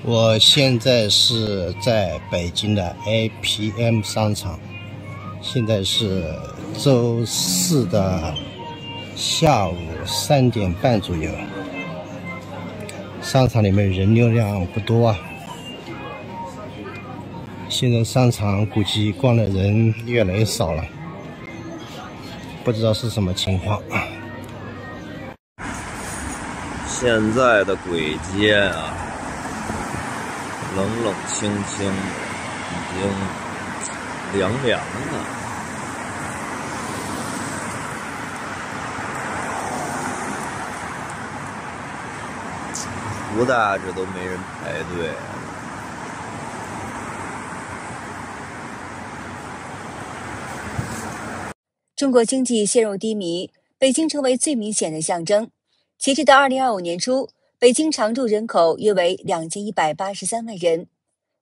我現在是在北京的 APM 商场，現在是周四的下午3點半左右，商场裡面人流量不多啊。现在商場估計逛的人越來越少了，不知道是什麼情況。現在的簋街啊，冷冷清清，已經涼涼了。不大这都沒人排隊。中國經濟陷入低迷，北京成為最明顯的象徵。截至到2025年初，北京常住人口約為2183萬人。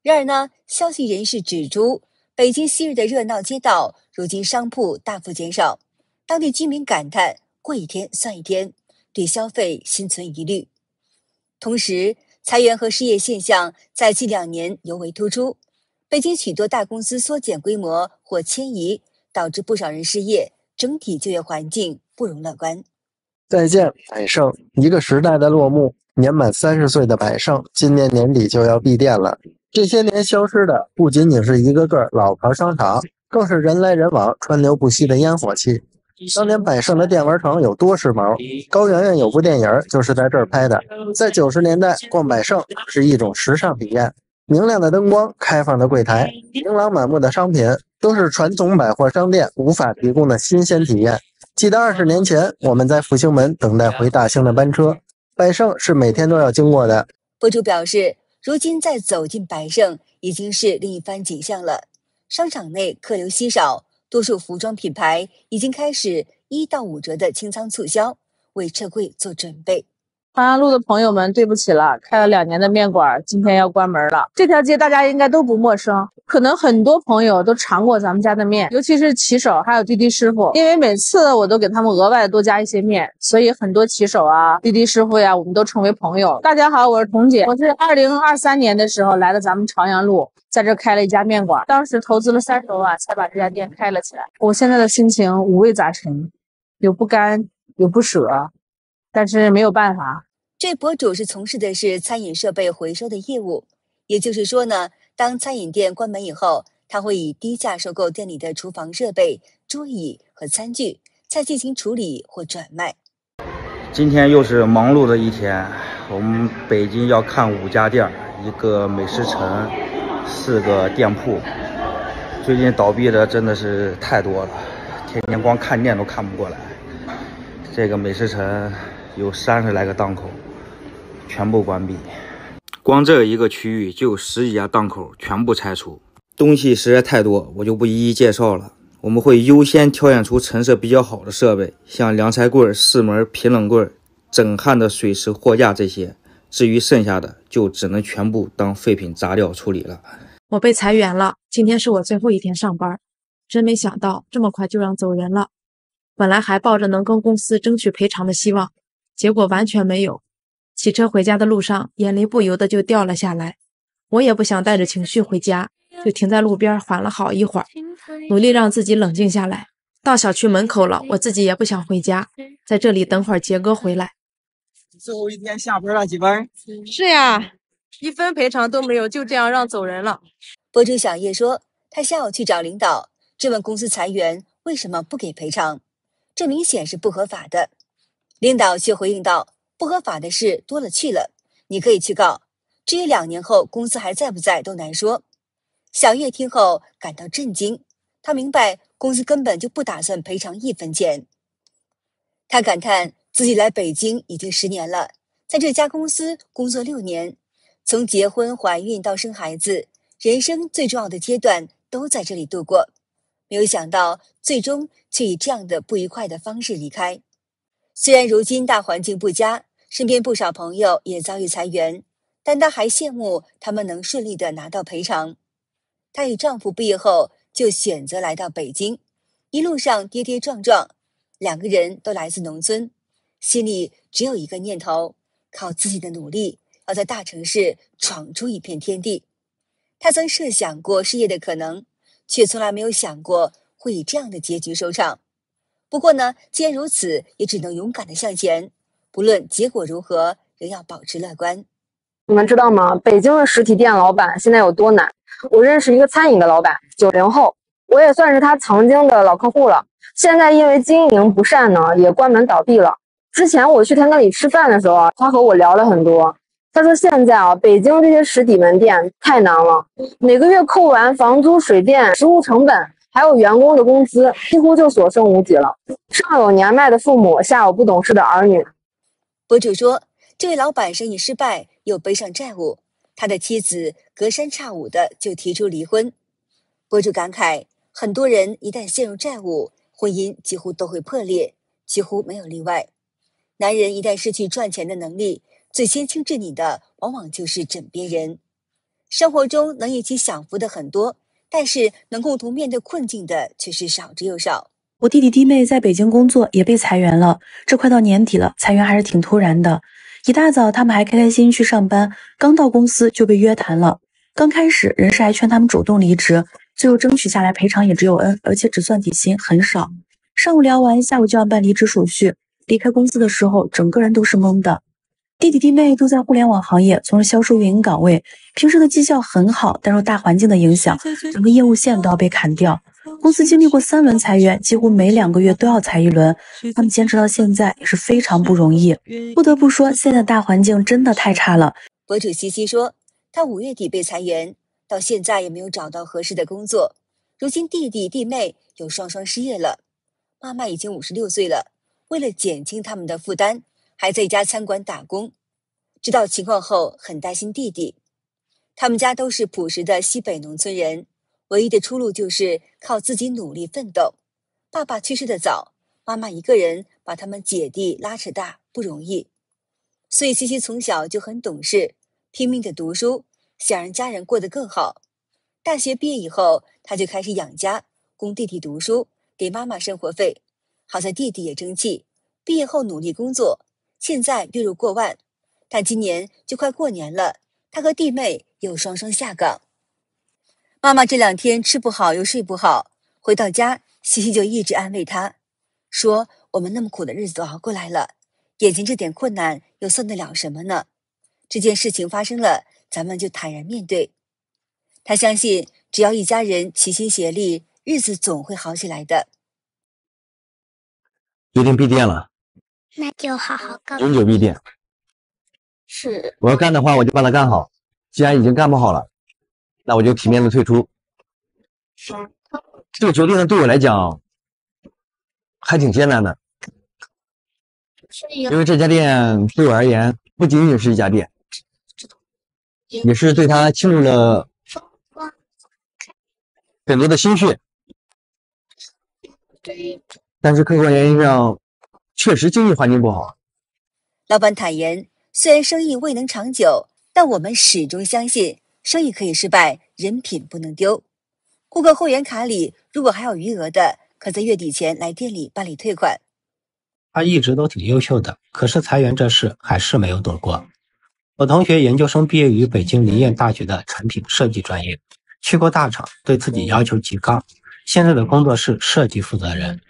然而呢，消息人士指出，北京昔日的熱鬧街道，如今商鋪大幅減少。當地居民感嘆過一天算一天，對消費心存疑慮。同時，裁員和失業現象在近2年尤為突出。北京許多大公司縮減規模或遷移，導致不少人失業，整體就業環境不容樂觀。再見，百盛，一個時代的落幕。年滿30歲的百盛，今年年底就要閉店了。這些年消失的不僅僅是一個個老牌商場，更是人來人往、川流不息的煙火氣。當年百盛的電玩城有多時髦，高圓圓有部電影就是在這兒拍的。在90年代，逛百盛是一種時尚體驗。明亮的燈光、開放的櫃檯、琳琅滿目的商品，都是傳統百貨商店無法提供的新鮮體驗。記得20年前，我們在復興門等待回大興的班車，百盛是每天都要經過的。博主表示，如今再走進百盛已經是另一番景象了。商場內客流稀少，多數服裝品牌已經開始1到5折的清倉促銷，為撤櫃做準備。朝陽路的朋友們，對不起了，開了2年的麵館今天要關門了。這條街大家應該都不陌生，可能很多朋友都嘗過咱們家的麵，尤其是騎手還有滴滴師傅，因為每次我都給他們額外多加一些麵，所以很多騎手啊、滴滴師傅呀，我們都成為朋友。大家好，我是彤姐，我是2023年的時候来的咱們朝陽路，在這開了一家麵館，當時投資了30多萬才把這家店開了起來。我現在的心情五味雜陳，有不甘，有不捨，但是沒有辦法。這博主是從事的是餐飲設備回收的業務，也就是說呢，當餐飲店關門以後，他會以低價收購店裡的廚房設備、桌椅和餐具，再進行處理或轉賣。今天又是忙碌的一天，我們北京要看5家店，一個美食城，4個店鋪。最近倒閉的真的是太多了，天天光看店都看不過來。這個美食城有30來個檔口，全部關閉，光這一個區域就有10幾家檔口全部拆除。東西實在太多，我就不一一介紹了。我們會優先挑選出成色比較好的設備，像涼菜櫃、4門平冷櫃、整焊的水池貨架這些。至於剩下的，就只能全部當廢品砸掉處理了。我被裁員了，今天是我最後一天上班，真沒想到這麼快就讓走人了。本來還抱着能跟公司爭取賠償的希望，結果完全沒有。騎車回家的路上，眼淚不由得就掉了下來。我也不想帶着情緒回家，就停在路邊緩了好一會兒，努力讓自己冷靜下來。到小區門口了，我自己也不想回家，在這裡等會兒杰哥回來。最後一天下班了，几分？是呀，1分賠償都沒有，就這樣讓走人了。博主小葉說，他下午去找領導，質問公司裁員為什麼不給賠償，這明顯是不合法的。領導卻回應道，不合法的事多了去了，你可以去告。至於2年後公司還在不在都難說。小葉聽後感到震驚，他明白公司根本就不打算賠償1分錢。他感嘆自己來北京已經10年了，在這家公司工作6年，從結婚、懷孕到生孩子，人生最重要的階段都在這裡度過。沒有想到最終卻以這樣的不愉快的方式離開。雖然如今大環境不佳，身邊不少朋友也遭遇裁員，但她還羨慕他們能順利地拿到賠償。她與丈夫畢業後就選擇來到北京，一路上跌跌撞撞，2個人都來自農村，心裡只有一個念頭，靠自己的努力要在大城市闖出一片天地。他曾設想過事業的可能，卻從來沒有想過會以這樣的結局收場。不過呢，既然如此，也只能勇敢地向前，不論結果如何，仍要保持樂觀。你們知道嗎？北京的實體店老板現在有多難？我認識一個餐飲的老板，90後，我也算是他曾經的老客戶了。現在因為經營不善呢，也關門倒閉了。之前我去他那裡吃飯的時候啊，他和我聊了很多。他說现在啊，北京這些實體門店太難了，每個月扣完房租、水電、食物成本，還有員工的工資，幾乎就所剩無幾了。上有年邁的父母，下有不懂事的兒女。博主說，這位老闆生意失敗，又背上債務，他的妻子隔三差五的就提出離婚。博主感慨，很多人一旦陷入債務，婚姻幾乎都會破裂，幾乎沒有例外。男人一旦失去賺錢的能力，最先輕置你的往往就是枕邊人。生活中能一起享福的很多，但是能共同面對困境的卻是少之又少。我弟弟弟妹在北京工作也被裁员了，這快到年底了，裁員還是挺突然的。一大早他們還開開心心去上班，剛到公司就被約談了。剛開始人事還勸他們主動離職，最後爭取下來賠償也只有 N， 而且只算底薪，很少。上午聊完，下午就要辦離職手續。離開公司的時候，整個人都是懵的。弟弟弟妹都在互聯網行業從事銷售運營崗位，平時的績效很好，但受大環境的影響，整個業務線都要被砍掉。公司經歷過3輪裁員，幾乎每2個月都要裁一輪，他們堅持到現在也是非常不容易。不得不說，現在大環境真的太差了。博主西西說，他5月底被裁員，到現在也沒有找到合適的工作。如今弟弟弟妹有双双失業了，媽媽已經56歲了，為了減輕他們的負擔，還在一家餐館打工。知道情況後，很擔心弟弟。他們家都是樸實的西北農村人，唯一的出路就是靠自己努力奮鬥。爸爸去世的早，媽媽一個人把他們姐弟拉扯大，不容易。所以西西從小就很懂事，拼命的讀書，想讓家人過得更好。大學畢業以後，他就開始養家，供弟弟讀書，給媽媽生活費。好在弟弟也爭氣，畢業後努力工作，現在月入過萬。但今年就快過年了，他和弟妹又雙雙下崗。媽媽這2天吃不好又睡不好，回到家，西西就一直安慰她，說我們那麼苦的日子都熬過來了，眼前這點困難又算得了什麼呢？這件事情發生了，咱們就坦然面對。她相信，只要一家人齊心協力，日子總會好起來的。決定閉店了，那就好好幹。永久閉店。是，我要幹的話，我就把它幹好。既然已經幹不好了，那我就體面的退出。這個決定呢，對我來講還挺艱難的，因為這家店對我而言不僅僅是一家店，也是對他傾注了很多的心血。但是客觀原因上，確實經濟環境不好。老闆坦言，雖然生意未能長久，但我們始終相信，生意可以失敗，人品不能丟。顧客會員卡裡如果還有餘額的，可在月底前來店裡辦理退款。他一直都挺優秀的，可是裁員這事還是沒有躲過。我同學研究生畢業於北京林業大學的產品設計專業，去過大廠，對自己要求極高。現在的工作是設計負責人。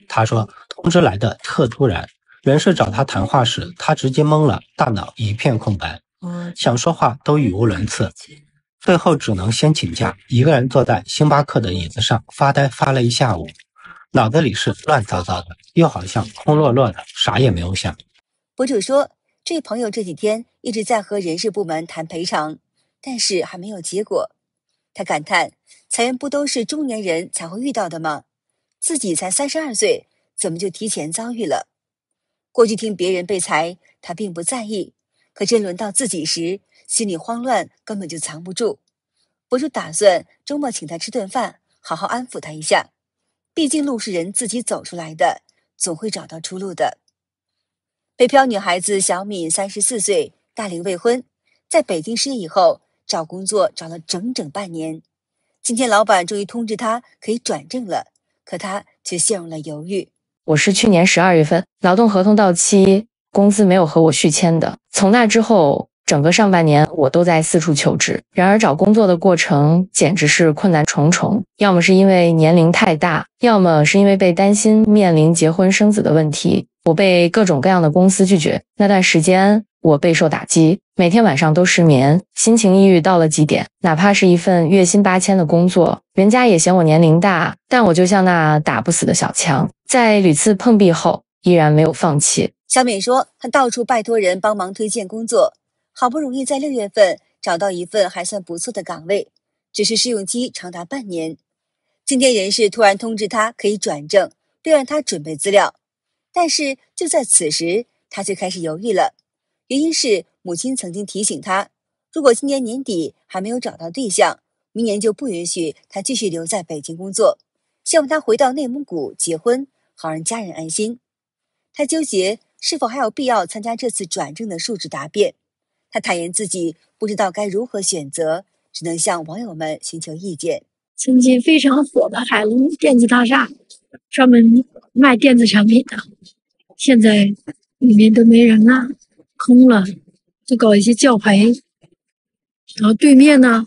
他說，通知來的特突然，人事找他談話時，他直接懵了，大腦一片空白，想說話都語無倫次。最後只能先請假，一個人坐在星巴克的椅子上發呆發了一下午，腦子裡是亂糟糟的，又好像空落落的，啥也沒有想。博主說，這位朋友這幾天一直在和人事部門談賠償，但是還沒有結果。他感嘆，裁員不都是中年人才會遇到的嗎？自己才32歲，怎麼就提前遭遇了？過去聽別人被裁，他並不在意，可真輪到自己時，心裡慌亂，根本就藏不住。博主打算周末請他吃頓飯，好好安撫他一下。畢竟路是人自己走出來的，總會找到出路的。北漂女孩子小敏34歲，大齡未婚，在北京失業以後，找工作找了整整半年。今天老闆終於通知她可以轉正了，可她卻陷入了猶豫。我是去年12月份勞動合同到期，公司沒有和我續簽的。從那之後，整個上半年我都在四處求職，然而找工作的過程簡直是困難重重，要麼是因為年齡太大，要麼是因為被擔心面臨結婚生子的問題，我被各種各樣的公司拒絕。那段時間我備受打擊，每天晚上都失眠，心情抑鬱到了極點。哪怕是一份月薪8000的工作，人家也嫌我年齡大，但我就像那打不死的小强，在屢次碰壁後依然沒有放棄。小美說，她到處拜托人幫忙推薦工作，好不容易在6月份找到一份還算不錯的崗位，只是試用期長達半年。今天人事突然通知她可以轉正，並讓她準備資料，但是就在此時，她卻開始猶豫了。原因是母親曾經提醒她，如果今年年底還沒有找到對象，明年就不允許她繼續留在北京工作，希望她回到內蒙古結婚，好讓家人安心。她糾結是否還有必要參加這次轉正的述職答辯。她坦言自己不知道該如何選擇，只能向網友們尋求意見。曾经非常火的海龙電子大廈，專門賣電子產品的，現在裡面都沒人了，空了，就搞一些教培。然後對面呢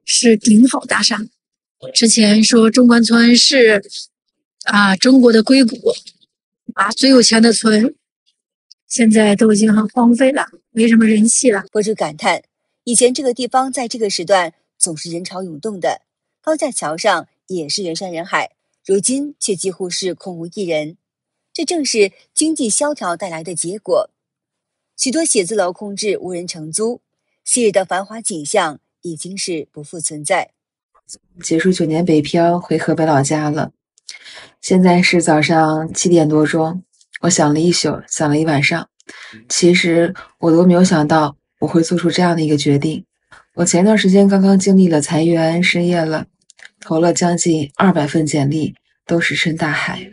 是頂好大廈，之前說中關村是中國的硅谷最有錢的村，現在都已經很荒廢了，沒什麼人氣了。博主感嘆，以前這個地方在這個時段總是人潮湧動的，高架橋上也是人山人海，如今卻幾乎是空無一人。這正是經濟蕭條帶來的結果。許多寫字樓空置，無人承租，昔日的繁華景象已經是不復存在。結束9年北漂，回河北老家了。現在是早上7點多鐘，我想了一宿，想了一晚上。其實我都沒有想到我會做出這樣的一個決定。我前段時間剛剛經歷了裁員，失業了，投了將近200份簡歷，都石沉大海。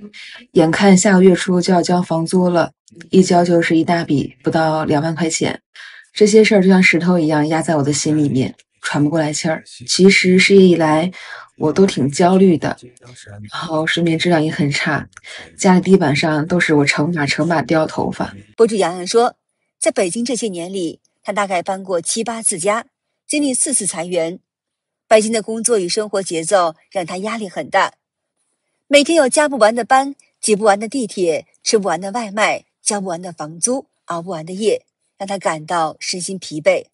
眼看下個月初就要交房租了，一交就是一大筆，不到2萬塊錢。這些事兒就像石頭一樣壓在我的心裡面，喘不過來氣兒。其實失業以來我都挺焦慮的，然後睡眠質量也很差，家裡地板上都是我成把掉頭髮。博主洋洋說，在北京這些年裡，他大概搬過7、8次家，經歷4次裁員。北京的工作與生活節奏讓他壓力很大，每天有加不完的班，擠不完的地鐵，吃不完的外賣，交不完的房租，熬不完的夜，讓他感到身心疲憊。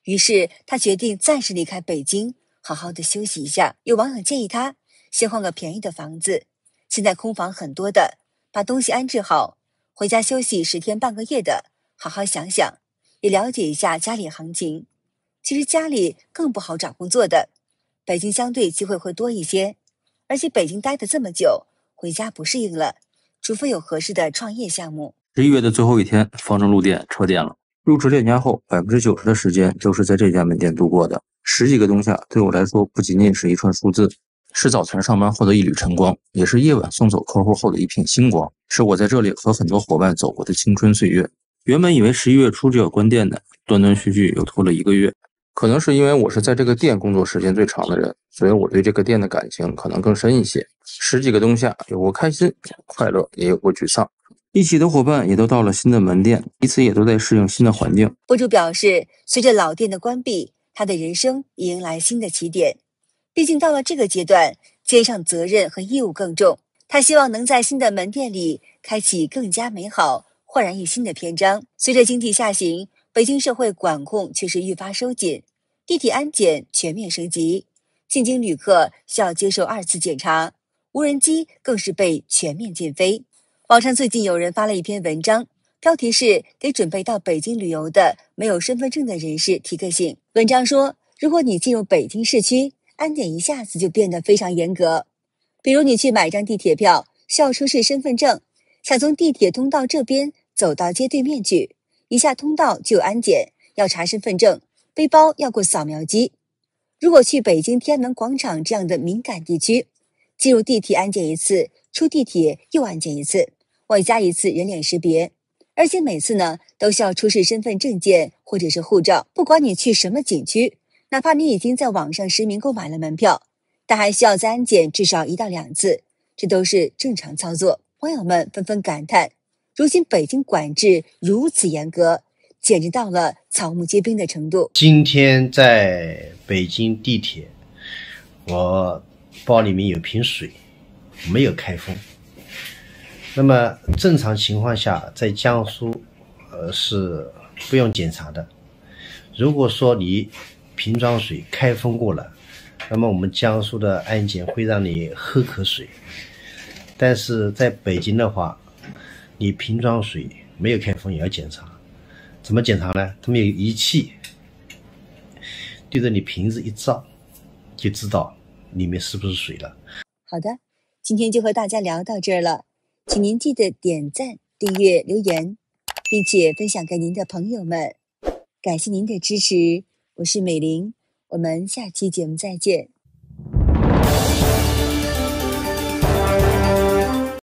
於是他決定暫時離開北京，好好的休息一下。有網友建議他先換個便宜的房子，現在空房很多的，把東西安置好，回家休息10天半個月的，好好想想，也了解一下家裡行情。其實家裡更不好找工作的，北京相對機會會多一些，而且北京待得這麼久，回家不適應了，除非有合適的創業項目。11月的最後一天，方正路店撤店了。入職2年後，90%的時間都是在這家門店度過的。10幾個冬夏對我來說，不僅僅是一串數字，是早晨上班後的一縷晨光，也是夜晚送走客戶後的一片星光，是我在這裡和很多夥伴走過的青春歲月。原本以為11月初就要關店的，斷斷續續又拖了1個月。可能是因為我是在這個店工作時間最長的人，所以我對這個店的感情可能更深一些。10幾個冬夏，有過開心、快樂，也有過沮喪。一起的夥伴也都到了新的門店，彼此也都在適應新的環境。博主表示，隨着老店的關閉，他的人生也迎來新的起點。畢竟到了這個階段，肩上責任和義務更重。他希望能在新的門店裡開啟更加美好、煥然一新的篇章。隨着經濟下行，北京社會管控卻是愈發收緊，地鐵安檢全面升級，進京旅客需要接受2次檢查，無人機更是被全面禁飛。網上最近有人發了一篇文章，標題是給準備到北京旅遊的沒有身份證的人士提個醒。文章說，如果你進入北京市區，安檢一下子就變得非常嚴格。比如你去買張地鐵票，需要出示身份證，想從地鐵通道這邊走到街對面去，一下通道就有安檢，要查身份證，背包要過掃描機。如果去北京天安門廣場這樣的敏感地區，進入地鐵安檢1次，出地鐵又安檢1次，外加1次人臉識別，而且每次呢都需要出示身份證件或者是護照。不管你去什麼景區，哪怕你已經在網上實名購買了門票，但還需要再安檢至少1到2次，這都是正常操作。網友們紛紛感嘆，如今北京管制如此嚴格，簡直到了草木皆兵的程度。今天在北京地鐵，我包裡面有瓶水，沒有開封。那麼正常情況下，在江蘇，是不用檢查的。如果說你瓶裝水開封過了，那麼我們江蘇的安檢會讓你喝口水。但是在北京的話，你瓶裝水沒有開封也要檢查。怎麼檢查呢？他們有儀器對着你瓶子一照，就知道裡面是不是水了。好的，今天就和大家聊到這兒了，請您記得點讚、訂閱、留言，並且分享給您的朋友們。感謝您的支持，我是美玲，我們下期節目再見。